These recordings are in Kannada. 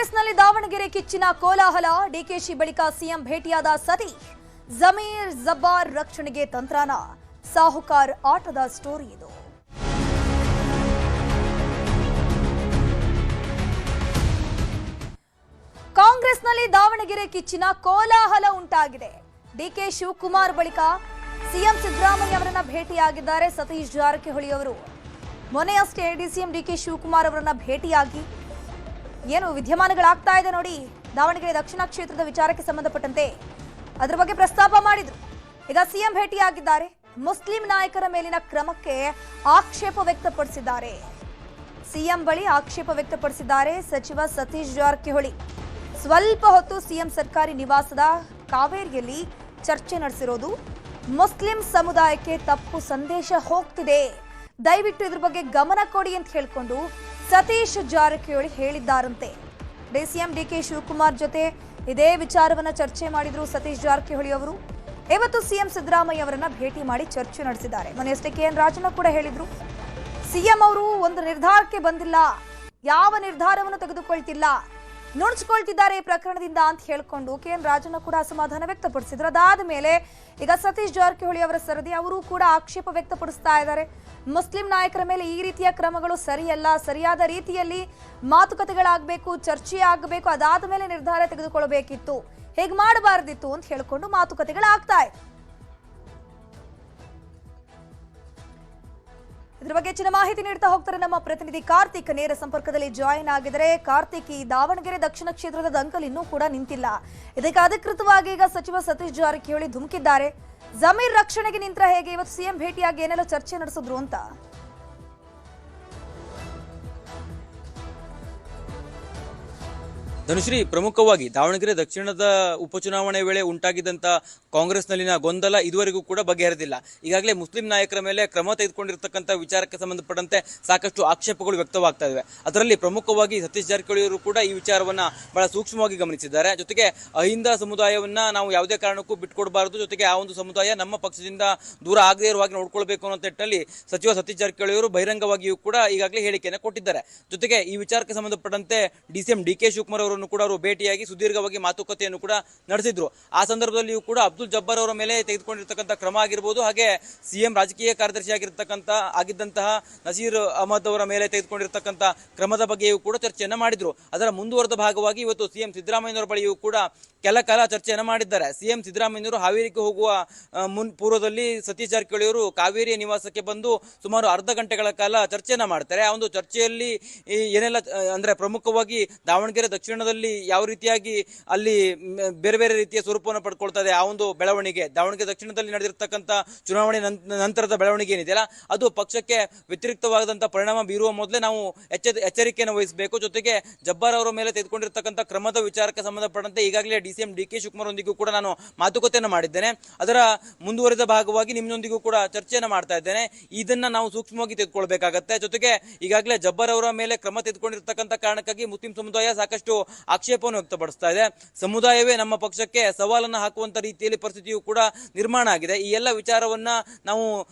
ಕಾಂಗ್ರೆಸ್ನಲ್ಲಿ ದಾವಣಗೆರೆ ಕಿಚ್ಚಿನ ಕೋಲಾಹಲ. ಡಿಕೆಶಿ ಬಳಿಕ ಸಿಎಂ ಭೇಟಿಯಾದ ಸತೀಶ್. ಜಮೀರ್ ಜಬ್ಬಾರ್ ರಕ್ಷಣೆಗೆ ತಂತ್ರಾನ. ಸಾಹುಕಾರ್ ಆಟದ ಸ್ಟೋರಿ ಇದು. ಕಾಂಗ್ರೆಸ್ನಲ್ಲಿ ದಾವಣಗೆರೆ ಕಿಚ್ಚಿನ ಕೋಲಾಹಲ ಉಂಟಾಗಿದೆ. ಡಿಕೆ ಶಿವಕುಮಾರ್ ಬಳಿಕ ಸಿಎಂ ಸಿದ್ದರಾಮಯ್ಯ ಅವರನ್ನ ಭೇಟಿಯಾಗಿದ್ದಾರೆ ಸತೀಶ್ ಜಾರಕಿಹೊಳಿ ಅವರು. ಮೊನ್ನೆಯಷ್ಟೇ ಡಿಸಿಎಂ ಡಿಕೆ ಶಿವಕುಮಾರ್ ಅವರನ್ನ ಭೇಟಿಯಾಗಿ ಏನು ವಿದ್ಯಮಾನಗಳಾಗ್ತಾ ಇದೆ ನೋಡಿ, ದಾವಣಗೆರೆ ದಕ್ಷಿಣ ಕ್ಷೇತ್ರದ ವಿಚಾರಕ್ಕೆ ಸಂಬಂಧಪಟ್ಟಂತೆ ಅದರ ಬಗ್ಗೆ ಪ್ರಸ್ತಾಪ ಮಾಡಿದ್ರು. ಈಗ ಸಿಎಂ ಭೇಟಿಯಾಗಿದ್ದಾರೆ. ಮುಸ್ಲಿಂ ನಾಯಕರ ಮೇಲಿನ ಕ್ರಮಕ್ಕೆ ಆಕ್ಷೇಪ ವ್ಯಕ್ತಪಡಿಸಿದ್ದಾರೆ. ಸಿಎಂ ಬಳಿ ಆಕ್ಷೇಪ ವ್ಯಕ್ತಪಡಿಸಿದ್ದಾರೆ ಸಚಿವ ಸತೀಶ್ ಜಾರಕಿಹೊಳಿ. ಸ್ವಲ್ಪ ಹೊತ್ತು ಸಿಎಂ ಸರ್ಕಾರಿ ನಿವಾಸದ ಕಾವೇರಿಯಲ್ಲಿ ಚರ್ಚೆ ನಡೆಸಿರೋದು. ಮುಸ್ಲಿಂ ಸಮುದಾಯಕ್ಕೆ ತಪ್ಪು ಸಂದೇಶ ಹೋಗ್ತಿದೆ, ದಯವಿಟ್ಟು ಇದ್ರ ಬಗ್ಗೆ ಗಮನ ಕೊಡಿ ಅಂತ ಹೇಳಿಕೊಂಡು ಸತೀಶ್ ಜಾರಕಿಹೊಳಿ ಹೇಳಿದ್ದಾರಂತೆ. ಡಿಸಿಎಂ ಡಿಕೆ ಶಿವಕುಮಾರ್ ಜೊತೆ ಇದೇ ವಿಚಾರವನ್ನ ಚರ್ಚೆ ಮಾಡಿದ್ರು ಸತೀಶ್ ಜಾರಕಿಹೊಳಿ ಅವರು. ಇವತ್ತು ಸಿಎಂ ಸಿದ್ದರಾಮಯ್ಯ ಅವರನ್ನ ಭೇಟಿ ಮಾಡಿ ಚರ್ಚೆ ನಡೆಸಿದ್ದಾರೆ. ಮೊನ್ನೆಯಷ್ಟೇ ಕೆಎನ್ ರಾಜಣ್ಣ ಕೂಡ ಹೇಳಿದ್ರು, ಸಿಎಂ ಅವರು ಒಂದು ನಿರ್ಧಾರಕ್ಕೆ ಬಂದಿಲ್ಲ, ಯಾವ ನಿರ್ಧಾರವನ್ನು ತೆಗೆದುಕೊಳ್ತಿಲ್ಲ, ನುಣುಚಿಕೊಳ್ತಿದ್ದಾರೆ ಈ ಪ್ರಕರಣದಿಂದ ಅಂತ ಹೇಳಿಕೊಂಡು ಕೆಎನ್ ರಾಜಣ್ಣ ಕೂಡ ಅಸಮಾಧಾನ ವ್ಯಕ್ತಪಡಿಸಿದ್ರು. ಅದಾದ ಮೇಲೆ ಈಗ ಸತೀಶ್ ಜಾರಕಿಹೊಳಿ ಅವರ ಸರದಿ ಅವರು ಕೂಡ ಆಕ್ಷೇಪ ವ್ಯಕ್ತಪಡಿಸ್ತಾ ಇದ್ದಾರೆ. ಮುಸ್ಲಿಂ ನಾಯಕರ ಮೇಲೆ ಈ ರೀತಿಯ ಕ್ರಮಗಳು ಸರಿಯಲ್ಲ, ಸರಿಯಾದ ರೀತಿಯಲ್ಲಿ ಮಾತುಕತೆಗಳಾಗಬೇಕು, ಚರ್ಚೆ ಆಗಬೇಕು, ಅದಾದ ಮೇಲೆ ನಿರ್ಧಾರ ತೆಗೆದುಕೊಳ್ಳಬೇಕಿತ್ತು, ಹೇಗೆ ಮಾಡಬಾರದಿತ್ತು ಅಂತ ಹೇಳಿಕೊಂಡು ಮಾತುಕತೆಗಳಾಗ್ತಾ ಇದೆ. ಇದ್ರ ಬಗ್ಗೆ ಹೆಚ್ಚಿನ ಮಾಹಿತಿ ನೀಡ್ತಾ ಹೋಗ್ತಾರೆ ನಮ್ಮ ಪ್ರತಿನಿಧಿ ಕಾರ್ತಿಕ್. ನೇರ ಸಂಪರ್ಕದಲ್ಲಿ ಜಾಯಿನ್ ಆಗಿದ್ದಾರೆ. ಕಾರ್ತಿಕ್, ಈ ದಾವಣಗೆರೆ ದಕ್ಷಿಣ ಕ್ಷೇತ್ರದ ದಂಕಲ್ ಇನ್ನೂ ಕೂಡ ನಿಂತಿಲ್ಲ. ಇದಕ್ಕೆ ಅಧಿಕೃತವಾಗಿ ಈಗ ಸಚಿವ ಸತೀಶ್ ಜಾರಕಿಹೊಳಿ ಧುಮುಕಿದ್ದಾರೆ. ಜಮೀರ್ ರಕ್ಷಣೆಗೆ ನಿಂತರ ಹೇಗೆ, ಇವತ್ತು ಸಿಎಂ ಭೇಟಿಯಾಗಿ ಏನೆಲ್ಲ ಚರ್ಚೆ ನಡೆಸಿದ್ರು ಅಂತ? ಧನುಶ್ರೀ, ಪ್ರಮುಖವಾಗಿ ದಾವಣಗೆರೆ ದಕ್ಷಿಣದ ಉಪಚುನಾವಣೆ ವೇಳೆ ಉಂಟಾಗಿದ್ದಂಥ ಕಾಂಗ್ರೆಸ್ನಲ್ಲಿನ ಗೊಂದಲ ಇದುವರೆಗೂ ಕೂಡ ಬಗೆಹರಿದಿಲ್ಲ. ಈಗಾಗಲೇ ಮುಸ್ಲಿಂ ನಾಯಕರ ಮೇಲೆ ಕ್ರಮ ತೆಗೆದುಕೊಂಡಿರ್ತಕ್ಕಂಥ ವಿಚಾರಕ್ಕೆ ಸಂಬಂಧಪಟ್ಟಂತೆ ಸಾಕಷ್ಟು ಆಕ್ಷೇಪಗಳು ವ್ಯಕ್ತವಾಗ್ತಾ ಇವೆ. ಅದರಲ್ಲಿ ಪ್ರಮುಖವಾಗಿ ಸತೀಶ್ ಜಾರಕಿಹೊಳಿ ಅವರು ಕೂಡ ಈ ವಿಚಾರವನ್ನ ಬಹಳ ಸೂಕ್ಷ್ಮವಾಗಿ ಗಮನಿಸಿದ್ದಾರೆ. ಜೊತೆಗೆ ಅಹಿಂದ ಸಮುದಾಯವನ್ನ ನಾವು ಯಾವುದೇ ಕಾರಣಕ್ಕೂ ಬಿಟ್ಕೊಡಬಾರದು, ಜೊತೆಗೆ ಆ ಒಂದು ಸಮುದಾಯ ನಮ್ಮ ಪಕ್ಷದಿಂದ ದೂರ ಆಗದೇ ಇರುವ ಹಾಗೆ ನೋಡ್ಕೊಳ್ಬೇಕು ಅನ್ನೋ ನಿಟ್ಟಿನಲ್ಲಿ ಸಚಿವ ಸತೀಶ್ ಜಾರಕಿಹೊಳಿ ಅವರು ಬಹಿರಂಗವಾಗಿಯೂ ಕೂಡ ಈಗಾಗಲೇ ಹೇಳಿಕೆಯನ್ನು ಕೊಟ್ಟಿದ್ದಾರೆ. ಜೊತೆಗೆ ಈ ವಿಚಾರಕ್ಕೆ ಸಂಬಂಧಪಟ್ಟಂತೆ ಡಿಸಿಎಂ ಡಿಕೆ ಶಿವಕುಮಾರ್ ಅವರನ್ನು ಕೂಡ ಅವರು ಭೇಟಿಯಾಗಿ ಸುದೀರ್ಘವಾಗಿ ಮಾತುಕತೆಯನ್ನು ಕೂಡ ನಡೆಸಿದ್ರು. ಆ ಸಂದರ್ಭದಲ್ಲಿಯೂ ಕೂಡ ಅಬ್ದುಲ್ ಜಬ್ಬಾರ್ ಅವರ ಮೇಲೆ ತೆಗೆದುಕೊಂಡಿರ್ತಕ್ಕಂಥ ಕ್ರಮ ಆಗಿರ್ಬೋದು, ಹಾಗೆ ಸಿಎಂ ರಾಜಕೀಯ ಕಾರ್ಯದರ್ಶಿ ಆಗಿದ್ದಂತಹ ನಸೀರ್ ಅಹಮದ್ ಅವರ ಮೇಲೆ ತೆಗೆದುಕೊಂಡಿರ್ತಕ್ಕಂಥ ಕ್ರಮದ ಬಗ್ಗೆಯೂ ಕೂಡ ಚರ್ಚೆಯನ್ನ ಮಾಡಿದ್ರು. ಅದರ ಮುಂದುವರೆದ ಭಾಗವಾಗಿ ಇವತ್ತು ಸಿಎಂ ಸಿದ್ದರಾಮಯ್ಯನವರ ಬಳಿಯೂ ಕೂಡ ಕೆಲ ಕಾಲ ಚರ್ಚೆಯನ್ನು ಮಾಡಿದ್ದಾರೆ. ಸಿಎಂ ಸಿದ್ದರಾಮಯ್ಯನವರು ಹಾವೇರಿಗೆ ಹೋಗುವ ಪೂರ್ವದಲ್ಲಿ ಸತೀಶ್ ಜಾರಕಿಹೊಳಿ ಅವರು ಕಾವೇರಿಯ ನಿವಾಸಕ್ಕೆ ಬಂದು ಸುಮಾರು ಅರ್ಧ ಗಂಟೆಗಳ ಕಾಲ ಚರ್ಚೆಯನ್ನ ಮಾಡ್ತಾರೆ. ಆ ಒಂದು ಚರ್ಚೆಯಲ್ಲಿ ಏನೆಲ್ಲ ಅಂದ್ರೆ ಪ್ರಮುಖವಾಗಿ ದಾವಣಗೆರೆ ದಕ್ಷಿಣದಲ್ಲಿ ಯಾವ ರೀತಿಯಾಗಿ ಅಲ್ಲಿ ಬೇರೆ ಬೇರೆ ರೀತಿಯ ಸ್ವರೂಪವನ್ನು ಪಡ್ಕೊಳ್ತಾ ಇದೆ ಆ ಒಂದು ಬೆಳವಣಿಗೆ, ದಾವಣಗೆರೆ ದಕ್ಷಿಣದಲ್ಲಿ ನಡೆದಿರ್ತಕ್ಕಂಥ ಚುನಾವಣೆ ನಂತರದ ಬೆಳವಣಿಗೆ ಏನಿದೆಯಲ್ಲ ಅದು ಪಕ್ಷಕ್ಕೆ ವ್ಯತಿರಿಕ್ತವಾದಂತಹ ಪರಿಣಾಮ ಬೀರುವ ಮೊದಲೇ ನಾವು ಎಚ್ಚರಿಕೆಯನ್ನು ವಹಿಸಬೇಕು. ಜೊತೆಗೆ ಜಬ್ಬಾರ್ ಅವರ ಮೇಲೆ ತೆಗೆದುಕೊಂಡಿರ್ತಕ್ಕಂಥ ಕ್ರಮದ ವಿಚಾರಕ್ಕೆ ಸಂಬಂಧಪಟ್ಟಂತೆ ಈಗಾಗಲೇ ಡಿಸಿಎಂ ಡಿಕೆ ಶಿವಕುಮಾರ್ ಒಂದಿಗೂ ಕೂಡ ನಾನು ಮಾತುಕತೆಯನ್ನು ಮಾಡಿದ್ದೇನೆ. ಅದರ ಮುಂದುವರೆದ ಭಾಗವಾಗಿ ನಿಮ್ಮೊಂದಿಗೂ ಕೂಡ ಚರ್ಚೆಯನ್ನು ಮಾಡ್ತಾ ಇದ್ದೇನೆ. ಇದನ್ನ ನಾವು ಸೂಕ್ಷ್ಮವಾಗಿ ತೆಗೆದುಕೊಳ್ಬೇಕಾಗತ್ತೆ. ಜೊತೆಗೆ ಈಗಾಗಲೇ ಜಬ್ಬಾರ್ ಅವರ ಮೇಲೆ ಕ್ರಮ ತೆಗೆದುಕೊಂಡಿರ್ತಕ್ಕಂಥ ಕಾರಣಕ್ಕಾಗಿ ಮುಸ್ಲಿಂ ಸಮುದಾಯ ಸಾಕಷ್ಟು ಆಕ್ಷೇಪವನ್ನು ವ್ಯಕ್ತಪಡಿಸ್ತಾ ಇದೆ. ಸಮುದಾಯವೇ ನಮ್ಮ ಪಕ್ಷಕ್ಕೆ ಸವಾಲನ್ನು ಹಾಕುವಂತ ರೀತಿಯಲ್ಲಿ ಪರಿಸ್ಥಿತಿಯು ಕೂಡ ನಿರ್ಮಾಣ ಆಗಿದೆ. ಈ ಎಲ್ಲ ವಿಚಾರವನ್ನ ನಾವು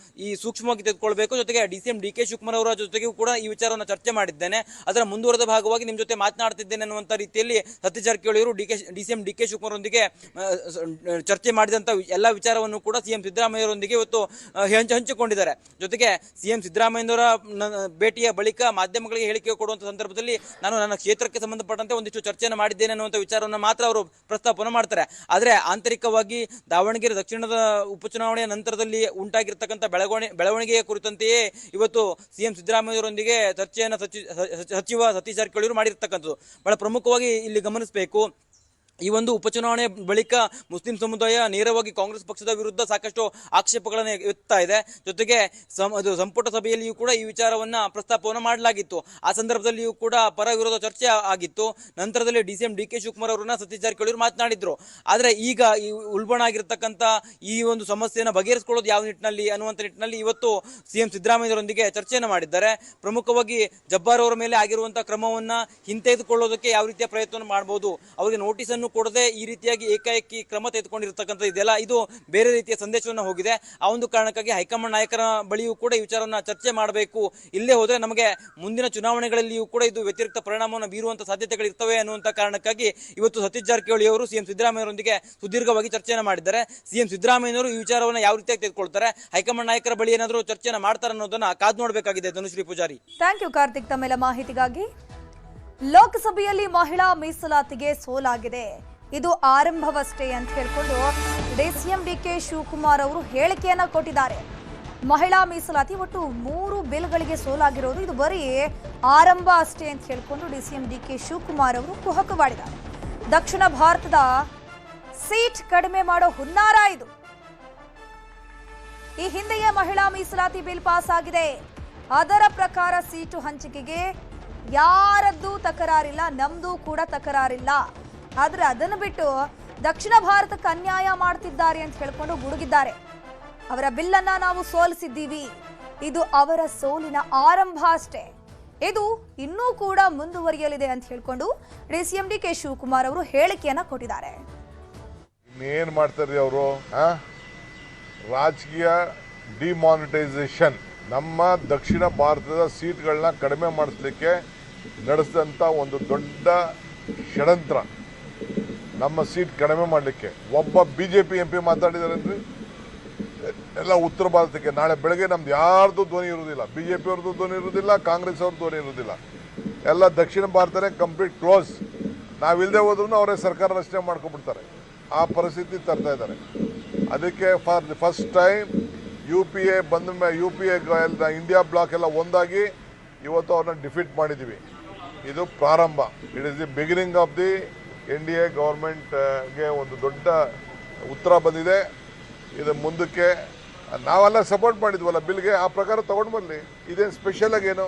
ಈ ಸೂಕ್ಷ್ಮವಾಗಿ ತೆಗೆದುಕೊಳ್ಬೇಕು. ಜೊತೆಗೆ ಡಿಸಿಎಂ ಡಿಕೆ ಶಿವಕುಮಾರ್ ಅವರ ಜೊತೆಗೂ ಕೂಡ ಈ ವಿಚಾರವನ್ನು ಚರ್ಚೆ ಮಾಡಿದ್ದೇನೆ. ಅದರ ಮುಂದುವರೆದ ಭಾಗವಾಗಿ ನಿಮ್ಮ ಜೊತೆ ಮಾತನಾಡ್ತಿದ್ದೇನೆ ಅನ್ನುವಂತ ರೀತಿಯಲ್ಲಿ ಸತೀಶ್ ಜಾರಕಿಹೊಳಿ ಅವರು ಡಿಸಿಎಂ ಡಿಕೆ ಶಿವಕುಮಾರ್ ಅವರೊಂದಿಗೆ ಚರ್ಚೆ ಮಾಡಿದಂತ ಎಲ್ಲ ವಿಚಾರವನ್ನು ಕೂಡ ಸಿಎಂ ಸಿದ್ದರಾಮಯ್ಯ ಅವರೊಂದಿಗೆ ಇವತ್ತು ಹಂಚಿಕೊಂಡಿದ್ದಾರೆ. ಜೊತೆಗೆ ಸಿಎಂ ಸಿದ್ದರಾಮಯ್ಯನವರ ಭೇಟಿಯ ಬಳಿಕ ಮಾಧ್ಯಮಗಳಿಗೆ ಹೇಳಿಕೆ ಕೊಡುವಂತ ಸಂದರ್ಭದಲ್ಲಿ ನಾನು ನನ್ನ ಕ್ಷೇತ್ರಕ್ಕೆ ಸಂಬಂಧಪಟ್ಟಂತೆ ಒಂದಿಷ್ಟು ಚರ್ಚೆಯನ್ನು ಮಾಡಿದ್ದೇನೆ ಅನ್ನುವಂಥ ವಿಚಾರವನ್ನು ಮಾತ್ರ ಅವರು ಪ್ರಸ್ತಾಪವನ್ನು ಮಾಡ್ತಾರೆ. ಆದರೆ ಆಂತರಿಕವಾಗಿ ದಾವಣಗೆರೆ ದಕ್ಷಿಣದ ಉಪಚುನಾವಣೆಯ ನಂತರದಲ್ಲಿ ಉಂಟಾಗಿರ್ತಕ್ಕಂಥ ಬೆಳವಣಿಗೆಯ ಕುರಿತಂತೆಯೇ ಇವತ್ತು ಸಿಎಂ ಸಿದ್ದರಾಮಯ್ಯವರೊಂದಿಗೆ ಚರ್ಚೆಯನ್ನು ಸಚಿವ ಸತೀಶ್ ಜಾರಕಿಹೊಳಿ ಅವರು ಮಾಡಿರ್ತಕ್ಕಂಥದ್ದು. ಬಹಳ ಪ್ರಮುಖವಾಗಿ ಇಲ್ಲಿ ಗಮನಿಸಬೇಕು, ಈ ಒಂದು ಉಪಚುನಾವಣೆ ಬಳಿಕ ಮುಸ್ಲಿಂ ಸಮುದಾಯ ನೇರವಾಗಿ ಕಾಂಗ್ರೆಸ್ ಪಕ್ಷದ ವಿರುದ್ಧ ಸಾಕಷ್ಟು ಆಕ್ಷೇಪಗಳನ್ನು ಎತ್ತಾ ಇದೆ. ಜೊತೆಗೆ ಸಂಪುಟ ಸಭೆಯಲ್ಲಿಯೂ ಕೂಡ ಈ ವಿಚಾರವನ್ನ ಪ್ರಸ್ತಾಪವನ್ನು ಮಾಡಲಾಗಿತ್ತು. ಆ ಸಂದರ್ಭದಲ್ಲಿಯೂ ಕೂಡ ಪರ ವಿರೋಧ ಚರ್ಚೆ ಆಗಿತ್ತು. ನಂತರದಲ್ಲಿ ಡಿಸಿಎಂ ಡಿಕೆ ಶಿವಕುಮಾರ್ ಅವರನ್ನ ಸತೀಶ್ ಜಾರಕಿಹೊಳಿ ಅವರು ಮಾತನಾಡಿದ್ರು. ಆದ್ರೆ ಈಗ ಈ ಉಲ್ಬಣ ಆಗಿರ್ತಕ್ಕಂಥ ಈ ಒಂದು ಸಮಸ್ಯೆಯನ್ನು ಬಗೆಹರಿಸಿಕೊಳ್ಳೋದು ಯಾವ ನಿಟ್ಟಿನಲ್ಲಿ ಅನ್ನುವಂಥ ನಿಟ್ಟಿನಲ್ಲಿ ಇವತ್ತು ಸಿಎಂ ಸಿದ್ದರಾಮಯ್ಯರೊಂದಿಗೆ ಚರ್ಚೆಯನ್ನು ಮಾಡಿದ್ದಾರೆ. ಪ್ರಮುಖವಾಗಿ ಜಬ್ಬಾರ್ ಅವರ ಮೇಲೆ ಆಗಿರುವಂತಹ ಕ್ರಮವನ್ನ ಹಿಂತೆಗೆದುಕೊಳ್ಳೋದಕ್ಕೆ ಯಾವ ರೀತಿಯ ಪ್ರಯತ್ನ ಮಾಡಬಹುದು, ಅವರಿಗೆ ನೋಟಿಸ್ ಅನ್ನು ಕೊಡದೆ ಈ ರೀತಿಯಾಗಿ ಏಕಾಏಕಿ ಕ್ರಮ ತೆಗೆದುಕೊಂಡಿರ್ತಕ್ಕಂಥ ಇದೆಲ್ಲ ಇದು ಬೇರೆ ರೀತಿಯ ಸಂದೇಶವನ್ನು ಹೋಗಿದೆ. ಆ ಒಂದು ಕಾರಣಕ್ಕಾಗಿ ಹೈಕಮಾಂಡ್ ನಾಯಕರ ಬಳಿಯೂ ಕೂಡ ಈ ವಿಚಾರವನ್ನ ಚರ್ಚೆ ಮಾಡಬೇಕು. ಇಲ್ಲೇ ಹೋದ್ರೆ ನಮಗೆ ಮುಂದಿನ ಚುನಾವಣೆಗಳಲ್ಲಿಯೂ ಕೂಡ ಇದು ವ್ಯತಿರಿಕ್ತ ಪರಿಣಾಮವನ್ನು ಬೀರುವಂತ ಸಾಧ್ಯತೆಗಳಿರ್ತವೆ ಅನ್ನುವಂತ ಕಾರಣಕ್ಕಾಗಿ ಇವತ್ತು ಸತೀಶ್ ಜಾರಕಿಹೊಳಿ ಅವರು ಸಿಎಂ ಸಿದ್ದರಾಮಯ್ಯರೊಂದಿಗೆ ಸುದೀರ್ಘವಾಗಿ ಚರ್ಚೆಯನ್ನು ಮಾಡಿದ್ದಾರೆ. ಸಿಎಂ ಸಿದ್ದರಾಮಯ್ಯನವರು ಈ ವಿಚಾರವನ್ನು ಯಾವ ರೀತಿಯಾಗಿ ತೆಗೆದುಕೊಳ್ತಾರೆ, ಹೈಕಮಾಂಡ್ ನಾಯಕರ ಬಳಿ ಏನಾದರೂ ಚರ್ಚೆಯನ್ನು ಮಾಡ್ತಾರೆ ಅನ್ನೋದನ್ನ ಕಾದು ನೋಡಬೇಕಾಗಿದೆ. ಧನುಶ್ರೀ ಪೂಜಾರಿ. ಥ್ಯಾಂಕ್ ಯು ಕಾರ್ತಿಕ್ ತಮ್ಮೆಲ್ಲ ಮಾಹಿತಿಗಾಗಿ. ಲೋಕಸಭೆಯಲ್ಲಿ ಮಹಿಳಾ ಮೀಸಲಾತಿಗೆ ಸೋಲಾಗಿದೆ, ಇದು ಆರಂಭವಷ್ಟೇ ಅಂತ ಹೇಳ್ಕೊಂಡು ಸಿಎಂ ಡಿಕೆ ಶಿವಕುಮಾರ್ ಅವರು ಹೇಳಿಕೆಯನ್ನ ಕೊಟ್ಟಿದ್ದಾರೆ. ಮಹಿಳಾ ಮೀಸಲಾತಿ ಒಟ್ಟು 3 ಬಿಲ್ಗಳಿಗೆ ಸೋಲಾಗಿರೋದು ಇದು ಬರೀ ಆರಂಭ ಅಷ್ಟೇ ಅಂತ ಹೇಳ್ಕೊಂಡು ಸಿಎಂ ಡಿಕೆ ಶಿವಕುಮಾರ್ ಅವರು ಕುಹಕು ಮಾಡಿದ್ದಾರೆ. ದಕ್ಷಿಣ ಭಾರತದ ಸೀಟ್ ಕಡಿಮೆ ಮಾಡೋ ಹುನ್ನಾರ ಇದು. ಈ ಹಿಂದೆಯೇ ಮಹಿಳಾ ಮೀಸಲಾತಿ ಬಿಲ್ ಪಾಸ್ ಆಗಿದೆ. ಅದರ ಪ್ರಕಾರ ಸೀಟು ಹಂಚಿಕೆಗೆ ಯಾರದ್ದೂ ತಕರಾರಿಲ್ಲ, ನಮ್ದು ಕೂಡ ತಕರಾರಿಲ್ಲ. ಆದ್ರೆ ಅದನ್ನು ಬಿಟ್ಟು ದಕ್ಷಿಣ ಭಾರತಕ್ಕೆ ಅನ್ಯಾಯ ಮಾಡ್ತಿದ್ದಾರೆ ಅಂತ ಹೇಳ್ಕೊಂಡು ಗುಡುಗಿದ್ದಾರೆ. ಅವರ ಬಿಲ್ಲನ್ನ ನಾವು ಸೋಲಿಸಿದ್ದೀವಿ, ಇದು ಅವರ ಸೋಲಿನ ಆರಂಭ ಅಷ್ಟೇ, ಇದು ಇನ್ನೂ ಕೂಡ ಮುಂದುವರಿಯಲಿದೆ ಅಂತ ಹೇಳ್ಕೊಂಡು ಸಿಎಂ ಡಿಕೆ ಶಿವಕುಮಾರ್ ಅವರು ಹೇಳಿಕೆಯನ್ನ ಕೊಟ್ಟಿದ್ದಾರೆ. ಇನ್ನೇನ್ ಮಾಡ್ತಾರೆ ಅವರು? ರಾಜಕೀಯ ಡಿಮಾನಿಟೈಸೇಷನ್, ನಮ್ಮ ದಕ್ಷಿಣ ಭಾರತದ ಸೀಟ್ಗಳನ್ನ ಕಡಿಮೆ ಮಾಡಿಸ್ಲಿಕ್ಕೆ ನಡೆಸಿದಂಥ ಒಂದು ದೊಡ್ಡ ಷಡ್ಯಂತ್ರ. ನಮ್ಮ ಸೀಟ್ ಕಡಿಮೆ ಮಾಡಲಿಕ್ಕೆ ಒಬ್ಬ BJP MP ಮಾತಾಡಿದ್ದಾರೆ ಅಂದ್ರೆ ಎಲ್ಲ ಉತ್ತರ ಭಾರತಕ್ಕೆ. ನಾಳೆ ಬೆಳಗ್ಗೆ ನಮ್ದು ಯಾರ್ದು ಧ್ವನಿ ಇರುವುದಿಲ್ಲ, BJP ಅವ್ರದ್ದು ಧ್ವನಿ ಇರುವುದಿಲ್ಲ, ಕಾಂಗ್ರೆಸ್ ಅವ್ರದ್ದು ಧ್ವನಿ ಇರುವುದಿಲ್ಲ. ಎಲ್ಲ ದಕ್ಷಿಣ ಭಾರತನೇ ಕಂಪ್ಲೀಟ್ ಕ್ಲೋಸ್. ನಾವಿಲ್ಲದೆ ಹೋದ್ರೂ ಅವರೇ ಸರ್ಕಾರ ರಚನೆ ಮಾಡ್ಕೊಂಡ್ಬಿಡ್ತಾರೆ. ಆ ಪರಿಸ್ಥಿತಿ ತರ್ತಾ ಇದ್ದಾರೆ. ಅದಕ್ಕೆ for the first time UPA ಬಂದ ಮೇಲೆ UPA ಇಂಡಿಯಾ ಬ್ಲಾಕ್ ಎಲ್ಲ ಒಂದಾಗಿ ಇವತ್ತು ಅವ್ರನ್ನ ಡಿಫೀಟ್ ಮಾಡಿದ್ದೀವಿ. ಇದು ಪ್ರಾರಂಭ. It is the beginning of the NDA ಗೌರ್ಮೆಂಟ್ಗೆ ಒಂದು ದೊಡ್ಡ ಉತ್ತರ ಬಂದಿದೆ. ಇದು ಮುಂದಕ್ಕೆ ನಾವೆಲ್ಲ ಸಪೋರ್ಟ್ ಮಾಡಿದ್ವಲ್ಲ ಬಿಲ್ಗೆ, ಆ ಪ್ರಕಾರ ತಗೊಂಡು ಬರಲಿ. ಇದೇನು ಸ್ಪೆಷಲ್ ಆಗೇನು?